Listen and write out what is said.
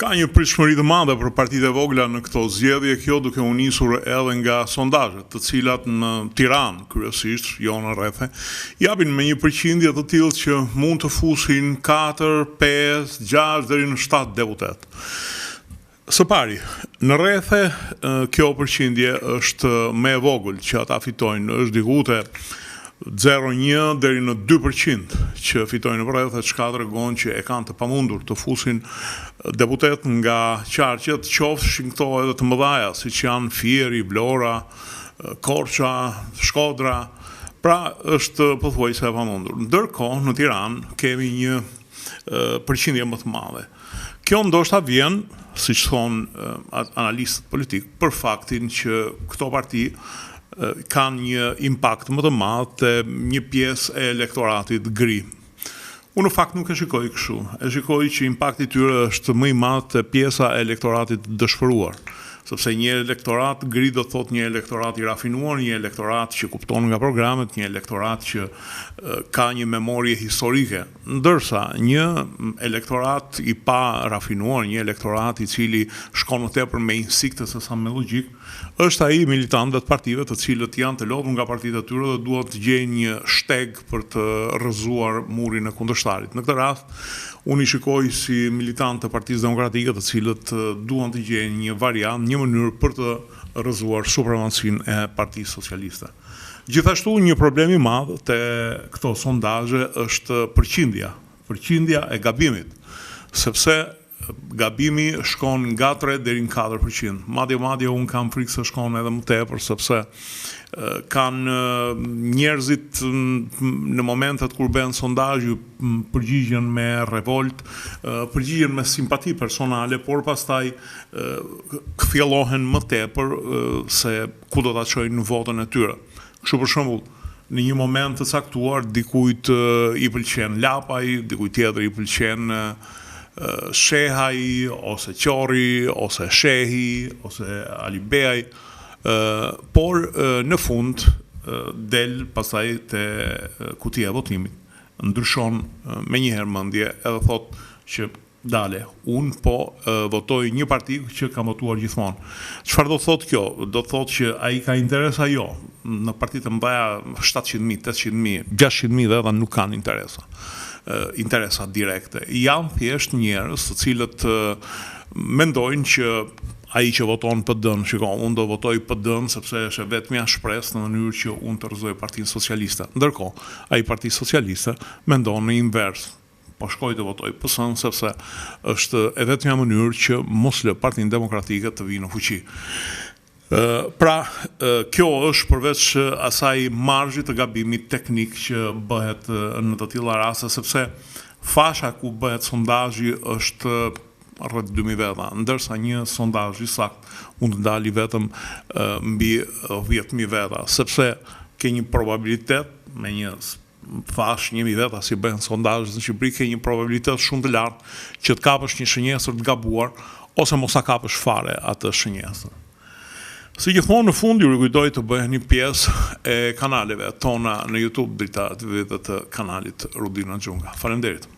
Ka një pritshmëri të madhe për partitë e vogla në këto zgjedhje, kjo duke u nisur edhe nga sondazhet, të cilat në Tiranë kryesisht, jo në rrethe, japin me një përqindje të tillë që mund të fusin 4, 5, 6 deri në 7 deputet. Së pari, në rrethe kjo përqindje është më e vogël që ata fitojnë, është diku te 0,1 deri në 2% që fitojnë në rrethe, çka tregon që e kanë të pamundur të fusin deputet nga qarqet, qofshin këto edhe të mëdhaja, siç janë Fieri, Vlora, Korça, Shkodra. Pra është pothuajse e pamundur. Ndërkohë në Tiranë kemi një përqindje më të madhe. Kjo ndoshta vjen, siç thonë analistët politik, për faktin që këto parti kanë një impakt më të madh te një pjesë e elektoratit gri. Unë në fakt nuk e shikoj kështu. E shikoj që impakti i tyre është më i madh te pjesa e elektoratit dëshpëruar. Sepse një elektorat gri do thot një elektorat i rafinuar, një elektorat që kupton nga programet, një elektorat që ka një memorie historike, ndërsa një elektorat i pa rafinuar, një elektorat i cili shkon më tepër me instinkte se sa me logjik, është ai militantëve të partive të cilët janë të lodhur nga partitë e tyre dhe duan të gjejnë një shteg për të rrëzuar murin e kundërshtarit. Në këtë rast, unë i shikoj si militantë të Partisë Demokratike të cilët duan të gjejnë një variant, një mënyrë për të rrëzuar supremacinë e Partisë Socialiste. Gjithashtu një problem i madh te këto sondazhe është përqindja e gabimit, sepse gabimi shkon nga 3 deri në 4%. Madje unë kam frikë se shkon edhe më tepër, sepse kanë njerëzit në momentet kur bën sondazh përgjigjen me revolt, përgjigjen me simpati personale, por pastaj kthjellohen më tepër se ku do ta çojnë në votën e tyre. Kështu për shembull, në një moment të caktuar dikujt i pëlqen Lapaj, dikujt tjetër i pëlqen Shehaj, ose Qori, ose Shehi, ose Ali Beaj, por në fund del pastaj te kutia e votimit, ndryshon me njëherë mendje edhe thot që dale, unë po votoj një parti që kam votuar gjithmonë. Çfarë do thot kjo? Do thot që ai ka interesa? Jo. Në partitë të mëdha 700.000, 800.000, 600.000 dhe ata nuk kanë interesa direkte. Janë thjesht njerëz të cilët mendojnë që ai që voton PD-n, shikoj, unë do votoj PD-n sepse është vetmja shpresë në mënyrë që unë të rrëzoj Partinë Socialiste. Ndërkohë, ai Partia Socialiste mendon në invers. Po shkoj të votoj PS-n sepse është e vetmja mënyrë që mos lë Partinë Demokratike të vinë në fuqi. Pra, kjo është përveç asaj marzhi të gabimit teknik që bëhet në të tilla raste, sepse fasha ku bëhet sondazhi është rreth 2000 veta, ndërsa një sondazh i saktë mund të dali vetëm mbi 10.000 veta, sepse ke një probabilitet me një fash 1.000 veta si bëhen sondazhet në Shqipëri, ke një probabilitet shumë të lartë që të kapësh një shënjesër të gabuar ose mos ta kapësh fare atë shënjesër. Si gjithmonë në fund ju rikujtoj të bëheni pjesë e kanaleve tona në YouTube drita të videot të kanalit Rudina Xhunga. Faleminderit.